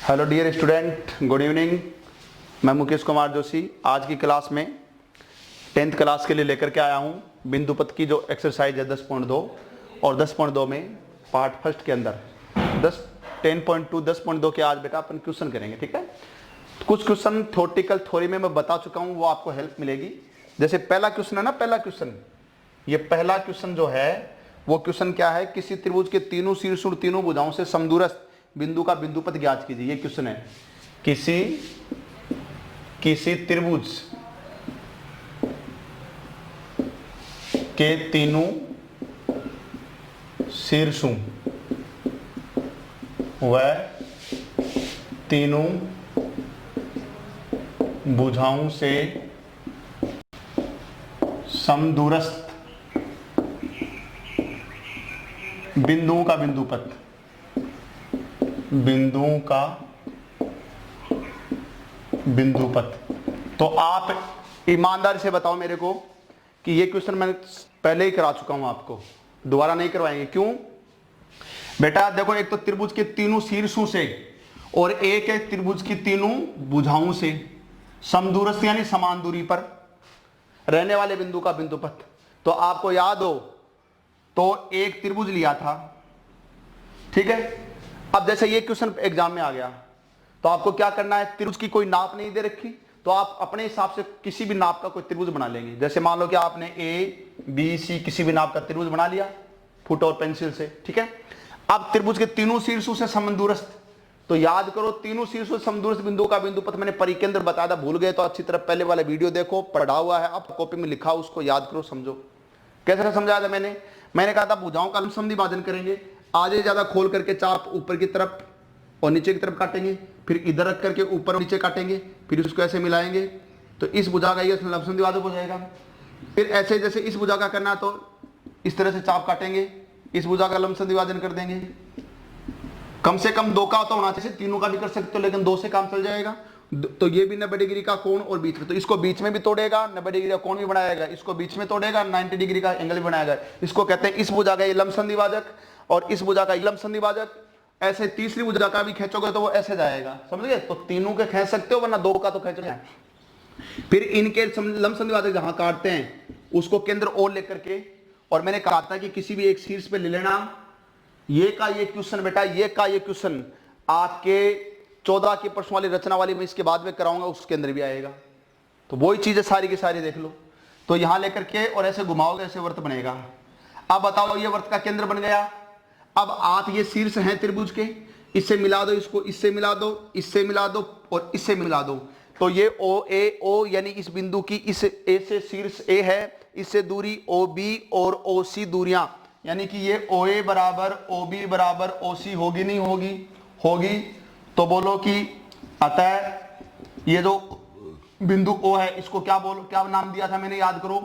Hello dear student, good evening. मैं मुकेश कुमार जोशी आज की क्लास में 10th क्लास के लिए लेकर के आया हूँ बिंदुपथ की जो एक्सरसाइज है 10.2 और 10.2 में पार्ट फर्स्ट के अंदर 10.2 10.2 के आज बेटा अपन क्वेश्चन करेंगे। ठीक है, कुछ क्वेश्चन थ्योरेटिकल थ्योरी में मैं बता चुका हूँ, वो आपको हेल्प मिलेगी। जैसे पहला क्वेश्चन है ना, पहला क्वेश्चन, ये पहला क्वेश्चन जो है वो क्वेश्चन क्या है, किसी त्रिभुज के तीनों शीर्ष और तीनों भुजाओं से समदूरस्थ बिंदु का बिंदुपथ ज्ञात कीजिए। ये क्वेश्चन है, किसी त्रिभुज के तीनों शीर्षों व तीनों भुजाओं से समदूरस्थ बिंदुओं का बिंदुपथ। तो आप ईमानदारी से बताओ मेरे को कि ये क्वेश्चन मैंने पहले ही करा चुका हूं, आपको दोबारा नहीं करवाएंगे। क्यों बेटा? देखो, एक तो त्रिभुज के तीनों शीर्षों से और एक है त्रिभुज की तीनों भुजाओं से समदूरस्थ यानी समान दूरी पर रहने वाले बिंदु का बिंदुपथ। तो आपको याद हो तो एक त्रिभुज लिया था, ठीक है। अब जैसे ये क्वेश्चन एग्जाम में आ गया तो आपको क्या करना है, त्रिभुज की कोई नाप नहीं दे रखी तो आप अपने हिसाब से किसी भी नाप का कोई त्रिभुज बना लेंगे। जैसे मान लो कि आपने ए बी सी किसी भी नाप का त्रिभुज बना लिया फुट और पेंसिल से, ठीक है। अब त्रिभुज के तीनों शीर्षों से समदूरस्थ, तो याद करो तीनों शीर्षों से समदूरस्थ बिंदु का बिंदुपथ मैंने परिकेंद्र बताया था, भूल गए तो अच्छी तरह पहले वाला वीडियो देखो, पढ़ा हुआ है, आप कॉपी में लिखा, उसको याद करो, समझो। कैसे समझाया था मैंने कहा था भुजाओं का लंबसम विभाजन करेंगे, आगे ज्यादा खोल करके चाप ऊपर की तरफ और नीचे की तरफ काटेंगे, फिर इधर रख करके ऊपर और नीचे काटेंगे, फिर उसको ऐसे मिलाएंगे तो इस भुजा का ये लंबसम विभाजक हो जाएगा। फिर ऐसे जैसे इस भुजा का करना तो इस तरह से चाप काटेंगे, इस भुजा का लंबसम विभाजन कर देंगे। कम से कम 2 का तो होना चाहिए, तीनों का भी कर सकते हो लेकिन 2 से काम चल जाएगा। तो ये भी 90 डिग्री का कोण और बीच में, तो इसको बीच में भी तोड़ेगा, 90 डिग्री का कोण भी बनाएगा, इसको बीच में तोड़ेगा, 90 डिग्री का एंगल भी बनाएगा। इसको कहते हैं इस भुजा का ये लंबसम विभाजक और इस भुजा का लंबसम विभाजक। ऐसे तीसरी भुजा का भी खींचोगे तो वो ऐसे जाएगा, समझ गए। तो तीनों के खींच सकते हो वरना 2 का तो खींचोगे। फिर इनके लंबसम विभाजक जहां काटते हैं उसको केंद्र और लेकर के, और मैंने कहा था कि किसी भी एक शीर्ष पे ले लेना। ये का ये क्वेश्चन बेटा, ये का ये क्वेश्चन आपके 14 के प्रश्न वाली रचना वाली मैं इसके बाद में कराऊंगा, उसके अंदर भी आएगा। तो वही चीजें सारी की सारी देख लो। तो यहां लेकर के और ऐसे घुमाओगे, ऐसे वर्त बनेगा। अब बताओ ये वर्त का केंद्र बन गया। अब आप ये शीर्ष हैं त्रिभुज के, इससे मिला दो, इसको इससे मिला दो, इससे मिला दो और इससे मिला दो। तो ये ओ यानी इस बिंदु की इस ए से शीर्ष ए है, इससे दूरी ओ बी और ओ सी दूरियां, यानी कि ये ओ ए बराबर ओ बी बराबर ओ सी होगी, नहीं होगी? होगी। तो बोलो कि अतः ये जो बिंदु ओ है इसको क्या नाम दिया था मैंने, याद करो,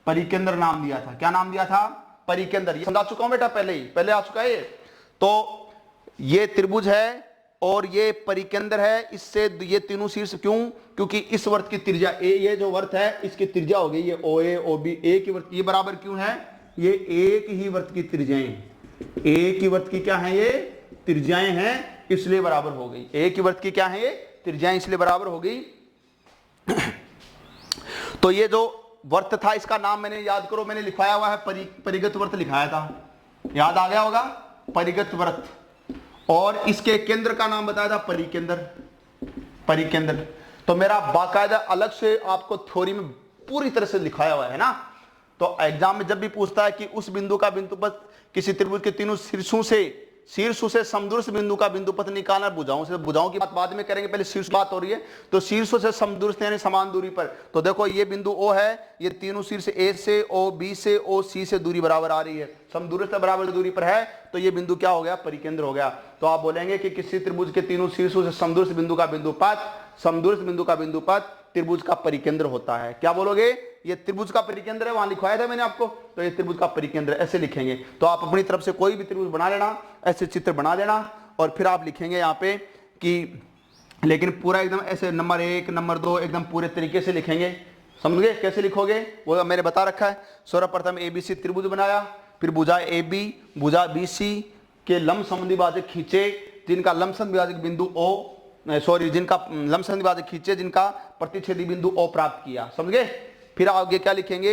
परिकेंद्र नाम दिया था। क्या नाम दिया था? परिकेंद्र। ये समझा चुका हूं बेटा, पहले आ चुका है ये। तो ये त्रिभुज है और ये परिकेंद्र है, इससे ये तीनों शीर्ष, क्यों? क्योंकि इस वर्त की त्रिज्या ए, ये जो वर्त है इसकी त्रिज्या हो गई ये ओ ए ओ बी, ए की वर्त, ये बराबर क्यों है? ये एक ही वर्त की त्रिज्याएं, एक ही वर्त की क्या है, ये त्रिज्याएं हैं, इसलिए बराबर हो गई। एक ही वर्त की क्या है, ये त्रिज्याएं, इसलिए बराबर हो गई। तो ये जो वर्त था इसका नाम मैंने, याद करो, मैंने लिखवाया हुआ है परिगत वर्त लिखाया था, याद आ गया होगा, परिगत वर्त। और इसके केंद्र का नाम बताया था परिकेंद्र। तो मेरा बाकायदा अलग से आपको थ्योरी में पूरी तरह से लिखाया हुआ है ना। तो एग्जाम में जब भी पूछता है कि उस बिंदु का बिंदुपथ किसी त्रिभुज के तीनों शीर्षों से समदूरस्थ बिंदु का बिंदुपथ निकालना, भुजाओं से, भुजाओं की बात बाद में करेंगे, पहले शीर्ष बात हो रही है। तो शीर्षों से समदूरस्थ यानी समान दूरी पर। तो देखो ये बिंदु ओ है, ये तीनों शीर्ष ए से ओ बी से ओ सी से दूरी बराबर आ रही है, समदूरस्थ बराबर दूरी पर है, तो ये बिंदु क्या हो गया, परिकेंद्र हो गया। तो आप बोलेंगे कि किसी त्रिभुज के तीनों शीर्षों से समदूरस्थ बिंदु का बिंदुपथ त्रिभुज का परिकेंद्र होता है। क्या बोलोगे? ये त्रिभुज का परिकेंद्र है, वहां लिखवाया था मैंने आपको, तो ये त्रिभुज का परिकेंद्र ऐसे लिखेंगे। तो आप अपनी तरफ से कोई भी त्रिभुज बना लेना, ऐसे चित्र बना लेना और फिर आप लिखेंगे यहाँ पे कि, लेकिन पूरा एकदम ऐसे नंबर 1 नंबर 2 एकदम पूरे तरीके से लिखेंगे। समझ गए कैसे लिखोगे? वो मैंने बता रखा है। सर्वप्रथम ABC त्रिभुज बनाया, फिर भुजा AB भुजा BC के लंब संबंधी बातें खींचे, जिनका लंबसम विभाजक बिंदु ओ, सॉरी, जिनका लंबसम विभाजक खींचे जिनका प्रतिच्छेदी बिंदु ओ प्राप्त किया। समझ गए? फिर आगे क्या लिखेंगे,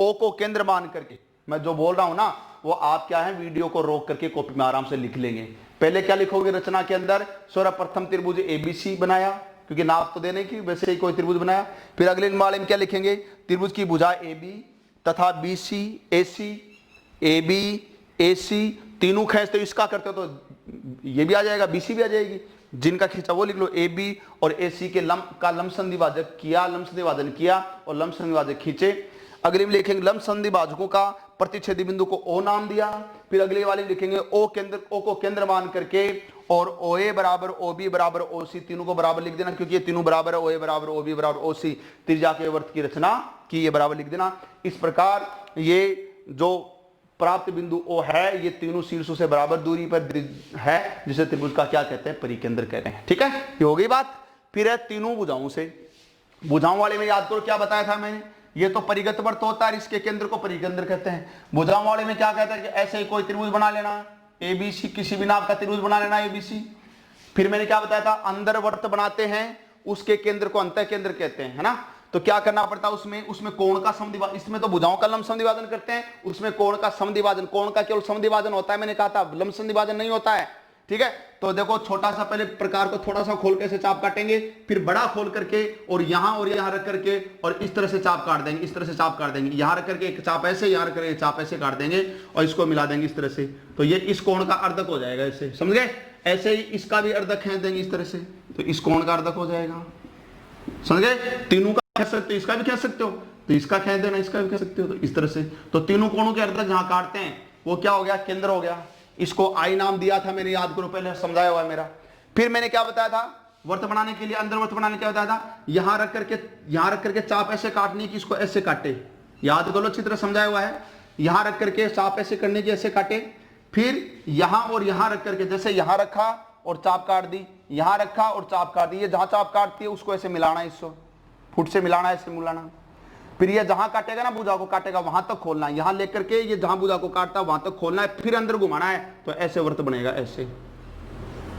ओ को केंद्र मान करके। मैं जो बोल रहा हूं ना वो आप क्या है वीडियो को रोक करके कॉपी में आराम से लिख लेंगे। पहले क्या लिखोगे रचना के अंदर, सर्वप्रथम त्रिभुज एबीसी बनाया, क्योंकि नाप तो देने की, वैसे ही कोई त्रिभुज बनाया। फिर अगले वाले में क्या लिखेंगे, त्रिभुज की भुजा ए बी तथा B C A C, A B A C तीनों खींचते हो, इसका करते हो तो ये भी आ जाएगा, बी सी भी आ जाएगी। जिनका खींचा वो लिख लो, ए बी और ए सी के लंब संधिभाजक किया, लंब संधिभाजन किया और लंब संधिभाजक खींचे। अगले में लिखेंगे लंब संधिभाजकों का प्रतिच्छेदी बिंदु को ओ नाम दिया। फिर अगले वाले में लिखेंगे ओ को केंद्र मान करके और ओ ए बराबर ओ बी बराबर ओ सी, तीनों को बराबर लिख देना, क्योंकि ये तीनों बराबर है, ओ ए बराबर ओ बी बराबर ओ सी, त्रिज्या के वर्त की रचना की, ये बराबर लिख देना। इस प्रकार ये जो प्राप्त बिंदु ओ है ये तीनों शीर्षों से बराबर दूरी पर है, जिसे त्रिभुज का क्या कहते हैं, परिकेंद्र कहते हैं। ठीक है, ये हो गई बात। फिर है तीनों भुजाओं से, भुजाओं वाले में याद करो क्या बताया था मैंने, ये तो परिगत वर्त होता है, इसके केंद्र को परिकेंद्र कहते हैं। भुजाओं वाले में क्या कहता है कि ऐसे ही कोई त्रिभुज बना लेना, एबीसी, किसी भी नाम का त्रिभुज बना लेना एबीसी। फिर मैंने क्या बताया था, अंदर वर्त बनाते हैं उसके केंद्र को अंतः केंद्र कहते हैं, है ना। तो क्या करना पड़ता है उसमें कोण का समद्विभाजन, इसमें तो भुजाओं का लंब समद्विभाजन करते हैं, उसमें कोण का समद्विभाजन, कोण का केवल समद्विभाजन होता है, मैंने कहा था लंब समद्विभाजन नहीं होता है। ठीक है, तो देखो छोटा सा पहले प्रकार को थोड़ा सा खोल के ऐसे चाप काटेंगे, फिर बड़ा खोल करके और यहां रख करके और इस तरह से चाप काट देंगे, इस तरह से चाप काट देंगे, यहां रख करके एक चाप ऐसे, यहां रख करके चाप ऐसे काट देंगे और इसको मिला देंगे इस तरह से, तो ये इस कोण का अर्धक हो जाएगा। ऐसे समझ गए? ऐसे ही इसका भी अर्धक खींच देंगे इस तरह से, तो इस कोण का अर्धक हो जाएगा। समझ गए? तीनों का खींच सकते हो, इसका भी खींच सकते हो, तो इसका खींच देना, इसका भी खींच सकते हो, तो इस तरह से। तो तीनों कोणों के अर्धक जहां काटते हैं वो क्या हो गया, केंद्र हो गया। इसको आई नाम दिया था मैंने, याद करो, पहले समझाया हुआ है मेरा। फिर मैंने क्या बताया था, वर्त बनाने के लिए, अंदर वर्त बनाने क्या बताया था, यहां रख करके चाप ऐसे काटने की, इसको ऐसे काटे, याद करो, चित्र समझाया हुआ है। यहां रख करके चाप ऐसे करने की, ऐसे काटे। फिर यहां और यहां रख करके, जैसे यहां रखा और चाप काट दी, यहां रखा और चाप काट दी, ये जहां चाप काटती है उसको ऐसे मिलाना, इसको फुट से मिलाना, ऐसे मिलाना। फिर ये जहां काटेगा ना, भुजा को काटेगा वहां तक खोलना है, यहां लेकर के ये जहां भुजा को काटता है वहां तक खोलना है, फिर अंदर घुमाना है, तो ऐसे वर्त बनेगा,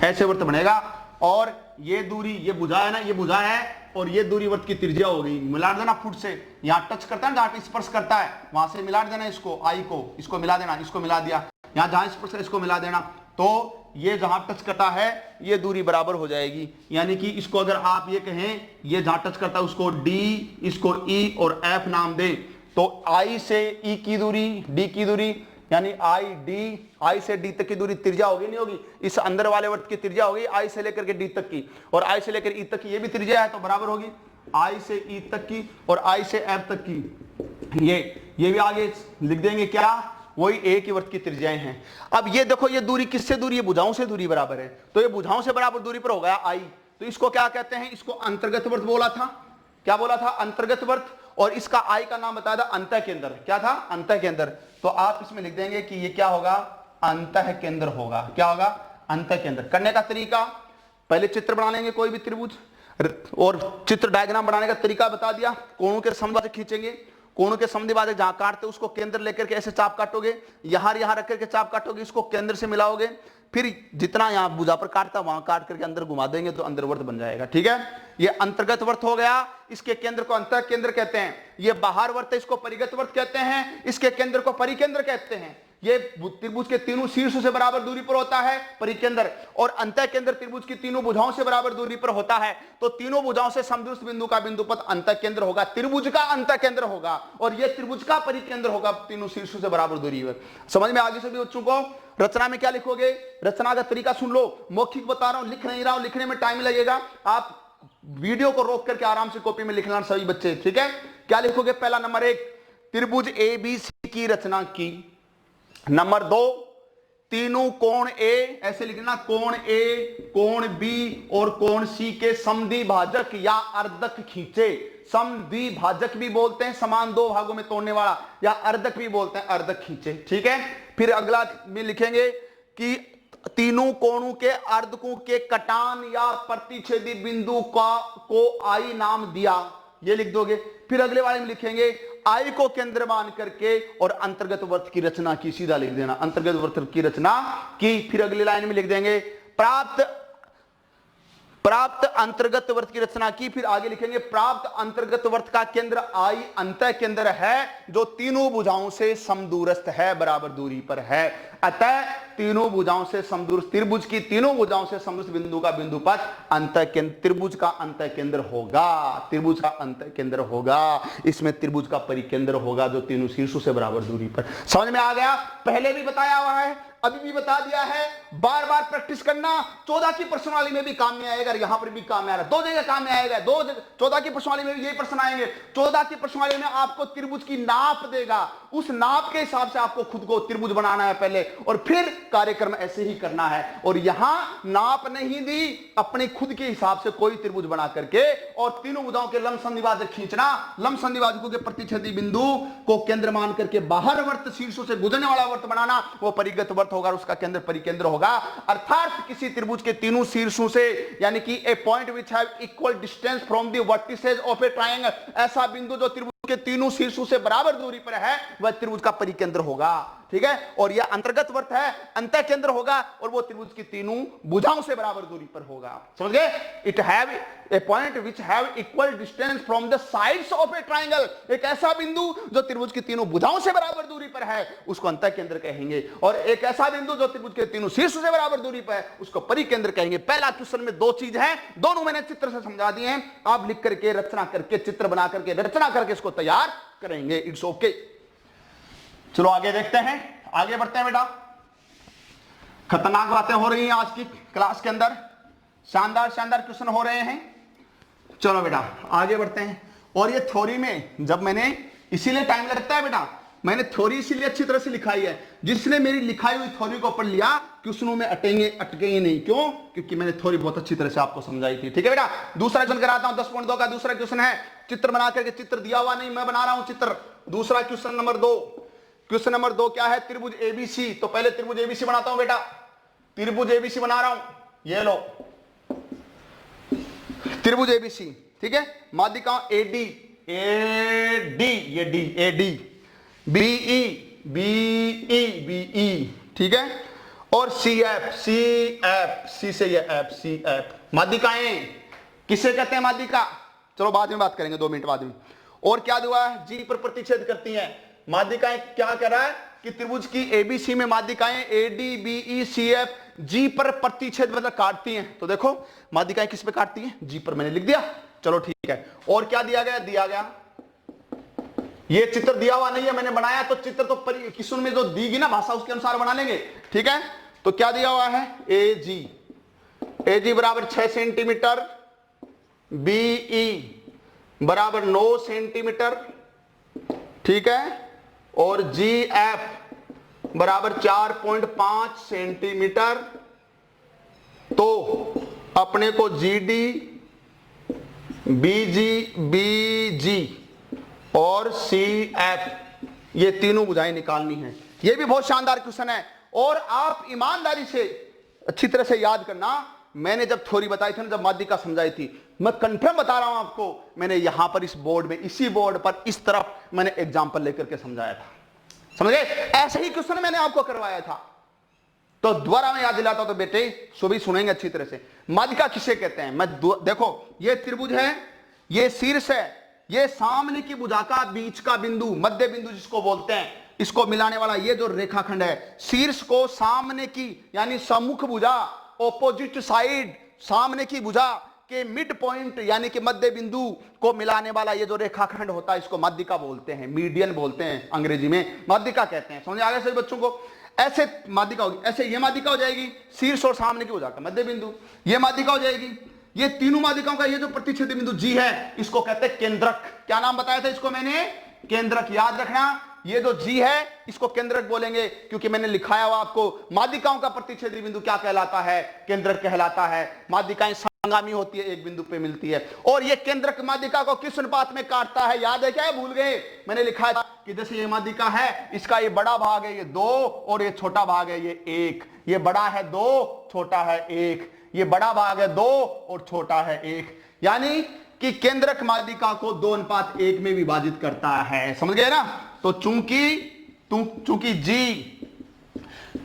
ऐसे वर्त बनेगा। और ये दूरी, ये भुजा है ना, ये भुजा है और ये दूरी वर्त की त्रिज्या हो गई, मिला देना फुट से, यहां टच करता है ना, जहां स्पर्श करता है वहां से मिला देना इसको, आई को, इसको मिला देना, इसको मिला दिया, यहां जहां स्पर्श इसको मिला देना, तो ये जहां टच करता है ये दूरी बराबर हो जाएगी। यानी कि इसको अगर आप ये कहें, ये जहां टच करता है उसको डी, इसको ई और एफ नाम दें, तो आई से ई की दूरी, डी की दूरी, यानी आई डी, आई से डी तक की दूरी त्रिज्या होगी, नहीं होगी, इस अंदर वाले वर्त की त्रिज्या होगी आई से लेकर के डी तक की, और आई से लेकर ई तक की ये भी त्रिज्या है, तो बराबर होगी आई से ई तक की और आई से एफ तक की। ये भी आगे लिख देंगे, क्या, वही एक ही वर्त की त्रिज्याएं हैं। अब ये देखो, ये दूरी किससे दूरी है, भुजाओं से दूरी बराबर है, तो ये भुजाओं से बराबर दूरी पर हो गया आई, तो इसको क्या कहते हैं, इसको अंतर्गत वर्त बोला था। क्या बोला था, अंतर्गत वर्त। और इसका आई का नाम बताया था अंतः केंद्र, क्या था, अंतः केंद्र। तो आप इसमें लिख देंगे कि ये क्या होगा, अंतः केंद्र होगा। क्या होगा, अंतः केंद्र। करने का तरीका, पहले चित्र बना लेंगे कोई भी त्रिभुज, और चित्र डायग्राम बनाने का तरीका बता दिया। कोणों के समद्विभाजक खींचेंगे, कोणों के समद्विभाजक जहां काटते उसको केंद्र लेकर के ऐसे चाप काटोगे, यहां रख करके चाप काटोगे, इसको केंद्र से मिलाओगे, फिर जितना यहां भुजा पर काटता वहां काट करके अंदर घुमा देंगे तो अंदर वर्त बन जाएगा। ठीक है, ये अंतर्गत वर्त हो गया, इसके केंद्र को अंतः केंद्र कहते हैं। ये बाहर वर्त है, इसको परिगत वर्त कहते हैं, इसके केंद्र को परिकेंद्र कहते हैं। ये त्रिभुज के तीनों शीर्षों से बराबर दूरी पर होता है परिकेंद्र, और अंतः केंद्र त्रिभुज की तीनों भुजाओं से बराबर दूरी पर होता है, तो तीनों भुजाओं से समदूरस्थ बिंदु का बिंदुपथ अंतः केंद्र होगा, त्रिभुज का अंतः केंद्र होगा, और यह त्रिभुज का परिकेंद्र होगा, तीनों शीर्षों से बराबर दूरी पर। समझ में आगे सभी बच्चों को? रचना में क्या लिखोगे, रचना का तरीका सुन लो, मौखिक बता रहा हूं, लिख नहीं रहा हूं, लिखने में टाइम लगेगा, आप वीडियो को रोक करके आराम से कॉपी में लिखना सभी बच्चे। ठीक है, क्या लिखोगे, पहला नंबर 1 त्रिभुज एबीसी की रचना की। नंबर 2 तीनों कोण ए, ऐसे लिखना, कोण ए, कोण बी और कोण सी के समद्विभाजक या अर्धक खींचे। समद्विभाजक भी बोलते हैं समान दो भागों में तोड़ने वाला, या अर्धक भी बोलते हैं अर्धक खींचे। ठीक है, फिर अगला में लिखेंगे कि तीनों कोणों के अर्धकों के कटान या प्रतिच्छेदी बिंदु को आई नाम दिया, ये लिख दोगे। फिर अगले वाले में लिखेंगे आई को केंद्र मान करके और अंतर्गत वर्त की रचना की, सीधा लिख देना, अंतर्गत वर्त की रचना की। फिर अगली लाइन में लिख देंगे प्राप्त अंतर्गत वृत्त की रचना की। फिर आगे लिखेंगे प्राप्त अंतर्गत वृत्त का केंद्र आई अंतः केंद्र है जो तीनों भुजाओं से समदूरस्थ है, बराबर दूरी पर है। अतः तीनों भुजाओं से समदूरस्थ त्रिभुज की तीनों भुजाओं से समदूरस्थ बिंदु का बिंदु पथ अंतः केंद्र त्रिभुज का अंतः केंद्र होगा। त्रिभुज का अंतः केंद्र होगा, इसमें त्रिभुज का परिकेंद्र होगा जो तीनों शीर्षों से बराबर दूरी पर। समझ में आ गया? पहले भी बताया हुआ है, अभी भी बता दिया है, बार बार प्रैक्टिस करना। 14 की प्रश्नावली में भी काम में आएगा, यहां पर भी काम में आ रहा है, दो जगह काम में आएगा। 14 की प्रश्नावली में भी यही प्रश्न आएंगे। 14 की प्रश्नावली में आपको त्रिभुज की नाप देगा, उस नाप के हिसाब से आपको खुद को त्रिभुज बनाना है पहले, और फिर कार्यक्रम ऐसे ही करना है। और यहां नाप नहीं दी, अपने खुद के हिसाब से कोई त्रिभुज बना करके और तीनों भुजाओं के लंब संधिभाजक खींचना, लंब संधिभाजकों के प्रतिच्छेदी बिंदु को केंद्र मान करके बाहर वर्त शीर्षों से गुजरने वाला वर्त बनाना, वो परिगत वर्त होगा, उसका केंद्र परिकेंद्र होगा। अर्थात किसी त्रिभुज के तीनों शीर्षों से, यानी कि a point which have equal distance from the vertices of a triangle, ऐसा बिंदु जो त्रिभुज के तीनों शीर्षों से बराबर दूरी पर है वह त्रिभुज का परिकेंद्र होगा। ठीक है, और यह अंतर्गत वर्त है, अंतः केंद्र होगा, और वो त्रिभुज की तीनों भुजाओं से बराबर दूरी पर होगा। समझ गए? It have a point which have equal distance from the sides of a triangle, एक ऐसा बिंदु जो त्रिभुज की तीनों भुजाओं से बराबर दूरी पर है उसको अंतः केंद्र कहेंगे, और एक ऐसा बिंदु जो त्रिभुज के तीनों शीर्षों से बराबर दूरी पर है उसको परिकेंद्र कहेंगे। पहला क्वेश्चन में दो चीज है, दोनों मैंने चित्र से समझा दिए हैं, आप लिख करके रचना करके चित्र बना करके रचना करके इसको तैयार करेंगे। It's okay. चलो आगे देखते हैं, आगे बढ़ते हैं बेटा। खतरनाक बातें हो रही हैं आज की क्लास के अंदर, शानदार शानदार क्वेश्चन हो रहे हैं। चलो बेटा आगे बढ़ते हैं। और ये थ्योरी में जब मैंने, इसीलिए टाइम लगता है बेटा, मैंने थ्योरी इसीलिए अच्छी तरह से लिखाई है, जिसने मेरी लिखाई हुई थ्योरी को पढ़ लिया क्वेश्चनों में अटके ही नहीं। क्यों? क्योंकि मैंने थ्योरी बहुत अच्छी तरह से आपको समझाई थी। ठीक है बेटा, दूसरा क्वेश्चन कराता हूं 10.2 का। दूसरा क्वेश्चन है, चित्र बना करके, चित्र दिया हुआ नहीं, मैं बना रहा हूं चित्र। दूसरा क्वेश्चन नंबर 2, क्वेश्चन नंबर 2 क्या है? त्रिभुज एबीसी। तो पहले त्रिभुज एबीसी बनाता हूं बेटा, त्रिभुज एबीसी बना रहा हूं, ये लो त्रिभुज एबीसी। ठीक है, माध्यिका एडी, एडी, ये D, AD, BE, BE, BE, ठीक है, और सी एफ, सी एफ, सी से ये एफ, सी एफ। माध्यिकाएं किसे कहते हैं? माध्यिका चलो बाद में बात करेंगे, 2 मिनट बाद में। और क्या हुआ है? जी पर प्रतिच्छेद करती हैं माध्यिकाएं। क्या कर रहा है कि त्रिभुज की एबीसी में माध्यिकाएं AD, BE, C F G पर प्रतिच्छेद मतलब काटती हैं। तो देखो माध्यिकाएं किस पे काटती हैं? जी पर, मैंने लिख दिया। चलो ठीक है, और क्या दिया गया? दिया गया ये चित्र दिया हुआ नहीं है, मैंने बनाया, तो चित्र तो क्वेश्चन में जो दीगी ना भाषा उसके अनुसार बना लेंगे। ठीक है, तो क्या दिया हुआ है? ए जी बराबर 6 सेंटीमीटर, बीई बराबर 9 सेंटीमीटर, ठीक है, और जी एफ बराबर 4.5 सेंटीमीटर। तो अपने को जी डी, बीजी और सी एफ ये तीनों भुजाएं निकालनी है। ये भी बहुत शानदार क्वेश्चन है, और आप ईमानदारी से अच्छी तरह से याद करना। मैंने जब थ्योरी बताई थी ना, जब माध्यिका समझाई थी, मैं कंफर्म बता रहा हूं आपको, मैंने यहां पर इस बोर्ड में, इसी बोर्ड पर इस तरफ मैंने एग्जाम्पल लेकर के समझाया था। समझ गए? ऐसे ही क्वेश्चन मैंने आपको करवाया था। तो दोबारा मैं याद दिलाता हूं, तो बेटे सभी सुनेंगे अच्छी तरह से। माध्यिका किसे कहते हैं? मैं देखो, ये त्रिभुज है, ये शीर्ष है, ये सामने की भुजा का बीच का बिंदु, मध्य बिंदु जिसको बोलते हैं, इसको मिलाने वाला ये जो रेखाखंड है, शीर्ष को सामने की यानी सम्मुख भुजा, ऑपोजिट साइड, सामने की भुजा के मिड पॉइंट यानी कि मध्य बिंदु को मिलाने वाला ये जो रेखाखंड होता है, इसको माध्यिका बोलते हैं, मीडियन बोलते हैं, अंग्रेजी में माध्यिका कहते हैं। समझ आ गया सभी बच्चों को? ऐसे माध्यिका होगी, ऐसे ये माध्यिका हो जाएगी, शीर्ष और सामने की भुजा का मध्य बिंदु, ये माध्यिका हो जाएगी। ये तीनों माध्यिकाओं का ये जो प्रतिच्छेदी बिंदु जी है, इसको कहते हैं केंद्रक। क्या नाम बताया था इसको मैंने? केंद्रक। याद रखना, ये जो जी है इसको केंद्रक बोलेंगे, क्योंकि मैंने लिखाया हुआ आपको माध्यिकाओं का प्रतिच्छेदी बिंदु क्या कहलाता है? केंद्रक कहलाता है। माध्यिकाएं संगामी होती है, एक बिंदु पे मिलती है, और ये केंद्रक माध्यिका को किस अनुपात में काटता है? याद है क्या? भूल गए? मैंने लिखा था कि जैसे ये माध्यिका है, इसका ये बड़ा भाग है ये 2, और ये छोटा भाग है ये 1। ये बड़ा है 2, छोटा है 1। ये बड़ा भाग है 2 और छोटा है 1। यानी कि केंद्रक माध्यिका को 2:1 में विभाजित करता है। समझ गए ना? तो चूंकि जी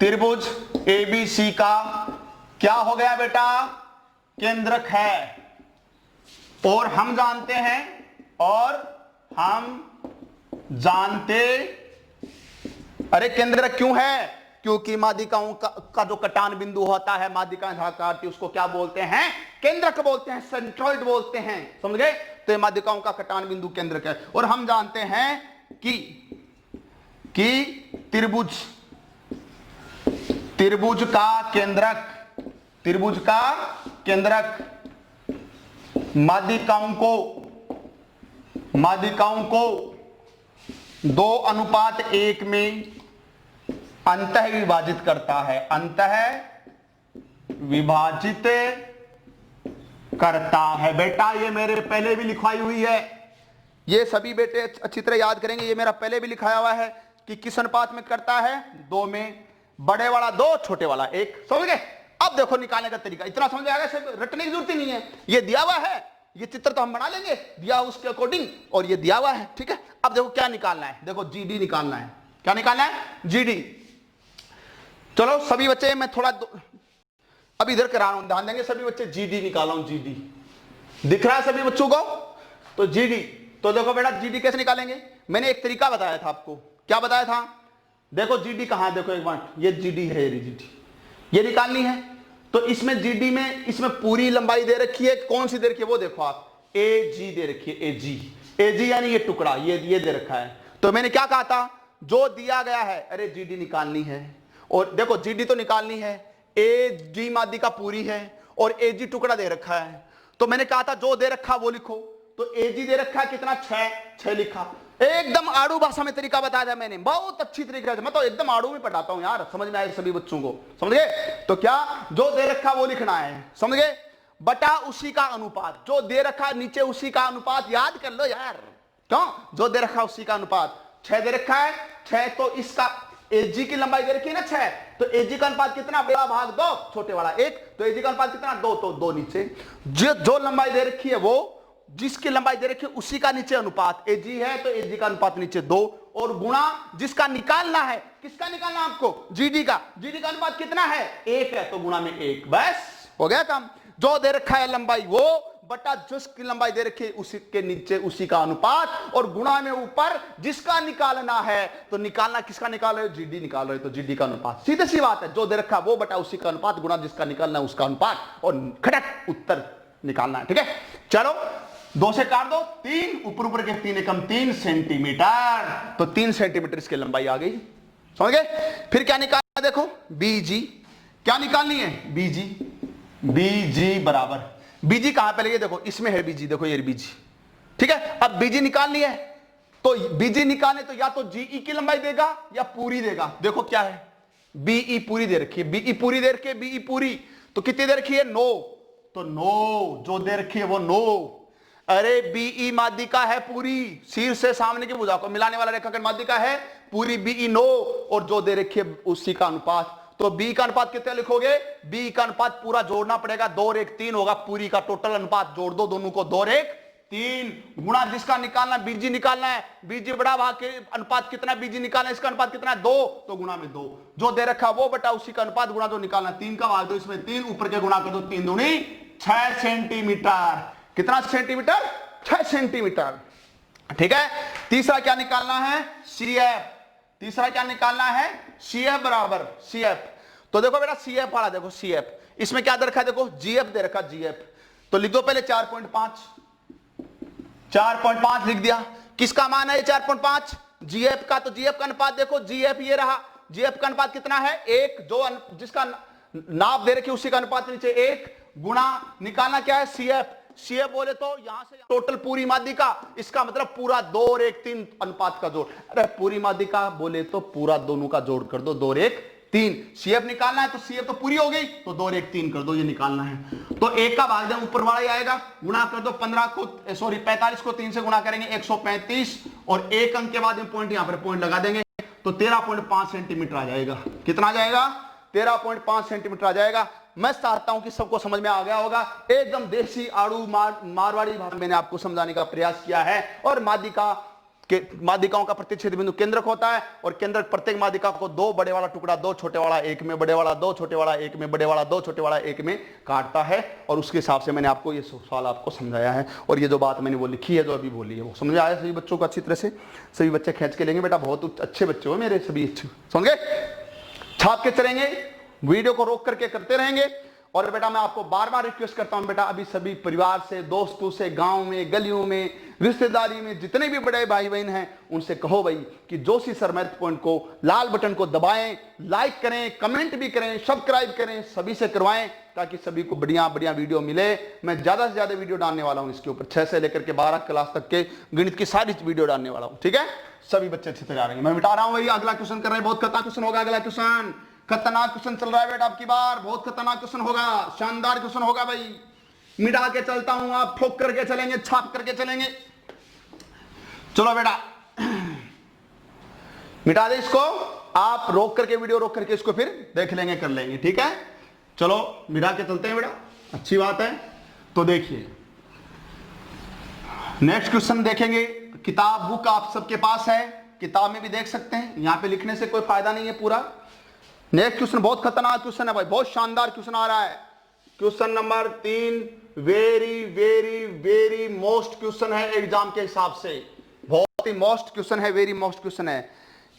त्रिभुज एबीसी का क्या हो गया बेटा, केंद्रक है। और हम जानते अरे केंद्रक क्यों है, क्योंकि माध्यिकाओं का जो कटान बिंदु होता है, माध्यिकाएं जहां काटती है, उसको क्या बोलते हैं, केंद्रक बोलते हैं, सेंट्रॉइड बोलते हैं, समझ गए। तो माध्यिकाओं का कटान बिंदु केंद्रक है। और हम जानते हैं कि त्रिभुज का केंद्रक माध्यिकाओं को 2:1 में अंतः विभाजित करता है, अंतः विभाजित करता है। बेटा ये मेरे पहले भी लिखवाई हुई है, ये सभी बेटे अच्छी तरह याद करेंगे, ये मेरा पहले भी लिखाया हुआ है कि किस अनुपात में करता है, 2 में, बड़े वाला 2 छोटे वाला 1, समझ गए। अब देखो निकालने का तरीका, इतना समझ आएगा, सिर्फ रटने की जरूरत ही नहीं है, ये दिया हुआ है, ये चित्र तो हम बना लेंगे दिया उसके अकॉर्डिंग, और ये दिया हुआ है, ठीक है। अब देखो क्या निकालना है, देखो जीडी निकालना है। क्या निकालना है, जीडी। चलो सभी बच्चे, मैं थोड़ा अब इधर करा रहा हूं, ध्यान देंगे सभी बच्चे, जीडी निकाल रहा हूं, जीडी दिख रहा है सभी बच्चों को, तो जीडी। तो देखो बेटा जीडी कैसे निकालेंगे, मैंने एक तरीका बताया था आपको, क्या बताया था, देखो जीडी कहां है, देखो एक बार, ये जीडी है, ये जीडी, ये निकालनी है। तो इसमें जीडी में, इसमें पूरी लंबाई दे रखी है, कौन सी दे रखी है वो देखो आप, ए जी दे रखी है, ए जी यानी ये टुकड़ा, ये दे रखा है। तो मैंने क्या कहा था, जो दिया गया है, अरे जीडी निकालनी है, और देखो जीडी तो निकालनी है, ए जी माध्यिका पूरी है और ए जी टुकड़ा दे रखा है। तो मैंने कहा था जो दे रखा वो लिखो, तो ए जी दे रखा है कितना, 6 लिखा। एकदम आड़ू भाषा में तरीका बताया था मैंने, बहुत अच्छी तरीके से, मैं तो एकदम आड़ू में पढ़ाता हूं यार, समझ में आए सभी बच्चों को, समझ गए। तो क्या, जो दे रखा वो लिखना है, समझ गए, बटा उसी का अनुपात, जो दे रखा नीचे उसी का अनुपात, याद कर लो यार, क्यों, जो दे रखा उसी का अनुपात, 6 दे रखा है, 6, तो इसका एजी की लंबाई दे रखी है ना 6, तो एजी का अनुपात कितना, बड़ा भाग 2 छोटे वाला 1, तो एजी का अनुपात कितना, 2, तो 2 नीचे, जो लंबाई दे रखी है वो, जिसकी लंबाई दे रखी है उसी का नीचे अनुपात, एजी है तो एजी का अनुपात नीचे 2, और गुणा जिसका निकालना है, किसका निकालना आपको, जीडी का अनुपात कितना है, 1 है, तो गुणा में 1, बस हो गया काम। जो दे रखा है लंबाई वो, बटा जिसकी लंबाई दे रखी है उसी के नीचे उसी का अनुपात, और गुणा में ऊपर जिसका निकालना है, तो निकालना किसका निकाल रहे हो, जीडी निकाल रहे हो, तो जीडी का अनुपात, सीधी सी बात है, जो दे रखा वो बटा उसी का अनुपात, गुणा जिसका निकालना है उसका अनुपात, और खटक उत्तर निकालना है, ठीक है। चलो 2 से काट दो, 3 ऊपर के 3 एकम 3 सेंटीमीटर, तो 3 सेंटीमीटर इसकी लंबाई आ गई, समझ गए। फिर क्या निकालना, देखो बीजी, क्या निकालनी है, बीजी बराबर, बीजी कहां पे लगी, देखो इसमें है बीजी, देखो ये बीजी, ठीक है। अब बीजी निकालनी है, तो बीजी निकालने तो या तो जीई की लंबाई देगा या पूरी देगा, देखो क्या है, बीई पूरी दे रखी है, बीई पूरी दे रखी है, बीई पूरी तो कितनी दे रखी है, 9, तो 9 जो दे रखी है वो 9, अरे बीई माध्यिका है पूरी, शीर्ष से सामने की भुजा को मिलाने वाला रेखाखंड माध्यिका है पूरी, बीई 9, और जो दे रखी है उसी का अनुपात, तो बी का अनुपात कितना लिखोगे, बी का अनुपात पूरा जोड़ना पड़ेगा, 2 और 1 3 होगा, पूरी का टोटल अनुपात जोड़ दो दोनों को, 2 और 1 3, गुणा जिसका निकालना, बीजी निकालना है, बीजी बड़ा भाग के अनुपात कितना, बीजी निकालना है, इसका अनुपात कितना है 2, तो गुणा में 2, जो दे रखा वो बटा उसी का अनुपात, गुणा जो निकालना, 3 का भाग दो इसमें 3, ऊपर के गुणा कर दो, 3 दूनी 6 सेंटीमीटर, कितना सेंटीमीटर, 6 सेंटीमीटर, ठीक है। तीसरा क्या निकालना है, सीएफ, तीसरा क्या निकालना है, सीएफ बराबर सीएफ, तो देखो बेटा सीएफ वाला, देखो सीएफ, इसमें क्या दे रखा है, देखो जीएफ दे रखा, जीएफ, तो लिख दो पहले 4.5 लिख दिया, किसका मान है 4.5, जीएफ का, तो जीएफ का अनुपात देखो, जीएफ ये रहा, जीएफ का अनुपात कितना है 1, जो जिसका नाप दे रखी उसी का अनुपात नीचे 1, गुणा निकालना क्या है सीएफ, सीएफ बोले तो यहां से टोटल पूरी माध्यिका, इसका मतलब पूरा 2 और 1 3 अनुपात का जोड़, अरे पूरी माध्यिका बोले तो पूरा दोनों का जोड़ कर दो, 2 और 1 3, सीएफ निकालना है तो सीएफ तो पूरी हो गई, तो 2 और 1 3 कर दो, ये निकालना है, तो 1 का भाग दें ऊपर वाला ही आएगा, गुणा कर दो 45 को 3 से गुणा करेंगे 135, और 1 अंक के बाद में पॉइंट, यहां पर पॉइंट लगा देंगे, तो 13.5 सेंटीमीटर आ जाएगा, कितना आ जाएगा, 13.5 सेंटीमीटर आ जाएगा। मैं चाहता हूं कि सबको समझ में आ गया होगा, एकदम देसी आड़ू मारवाड़ी भाषा मैंने आपको समझाने का प्रयास किया है, और माध्यिका माध्यिकाओं का प्रतिच्छेद बिंदु केंद्रक होता है और केंद्रक प्रत्येक माध्यिका को दो बड़े वाला टुकड़ा, दो छोटे वाला, एक में बड़े वाला, दो छोटे वाला, एक में बड़े वाला, दो छोटे वाला, एक में काटता है। और उसके हिसाब से मैंने आपको ये सवाल आपको समझाया है। और ये जो बात मैंने वो लिखी है, जो अभी बोली है, वो समझ आया सभी बच्चों को अच्छी तरह से? सभी बच्चे खींच के लेंगे बेटा, बहुत अच्छे बच्चे हो मेरे सभी, अच्छे समझे, छाप के चलेंगे, वीडियो को रोक करके करते रहेंगे। और बेटा मैं आपको बार बार रिक्वेस्ट करता हूं बेटा, अभी सभी परिवार से, दोस्तों से, गांव में, गलियों में, रिश्तेदारी में जितने भी बड़े भाई बहन हैं, उनसे कहो भाई कि जोशी सर मैथ पॉइंट को लाल बटन को दबाएं, लाइक करें, कमेंट भी करें, सब्सक्राइब करें, सभी से करवाएं, ताकि सभी को बढ़िया बढ़िया वीडियो मिले। मैं ज्यादा से ज्यादा वीडियो डालने वाला हूं इसके ऊपर, 6 से लेकर के 12 क्लास तक के गणित की सारी वीडियो डालने वाला हूं, ठीक है? सभी बच्चे अच्छे से जा रहे हैं। मैं मिटा रहा हूं भाई, अगला क्वेश्चन कर रहे हैं, बहुत खतरनाक क्वेश्चन होगा अगला क्वेश्चन, खतरनाक क्वेश्चन चल रहा है बेटा आपकी बार, बहुत खतरनाक क्वेश्चन होगा, शानदार क्वेश्चन होगा भाई। मिटा के चलता हूं, आप ठोक करके चलेंगे, छाप करके चलेंगे। चलो बेटा मिटा दे इसको, आप रोक करके, वीडियो रोक करके इसको फिर देख लेंगे, कर लेंगे, ठीक है? चलो मिटा के चलते हैं बेटा, अच्छी बात है। तो देखिए नेक्स्ट क्वेश्चन देखेंगे, किताब बुक आप सबके पास है, किताब में भी देख सकते हैं, यहां पे लिखने से कोई फायदा नहीं है पूरा। नेक्स्ट क्वेश्चन बहुत खतरनाक क्वेश्चन है भाई, बहुत शानदार क्वेश्चन आ रहा है। Question number 3 very very very most question है एग्जाम के हिसाब से, बहुत ही मोस्ट क्वेश्चन है, वेरी मोस्ट क्वेश्चन है।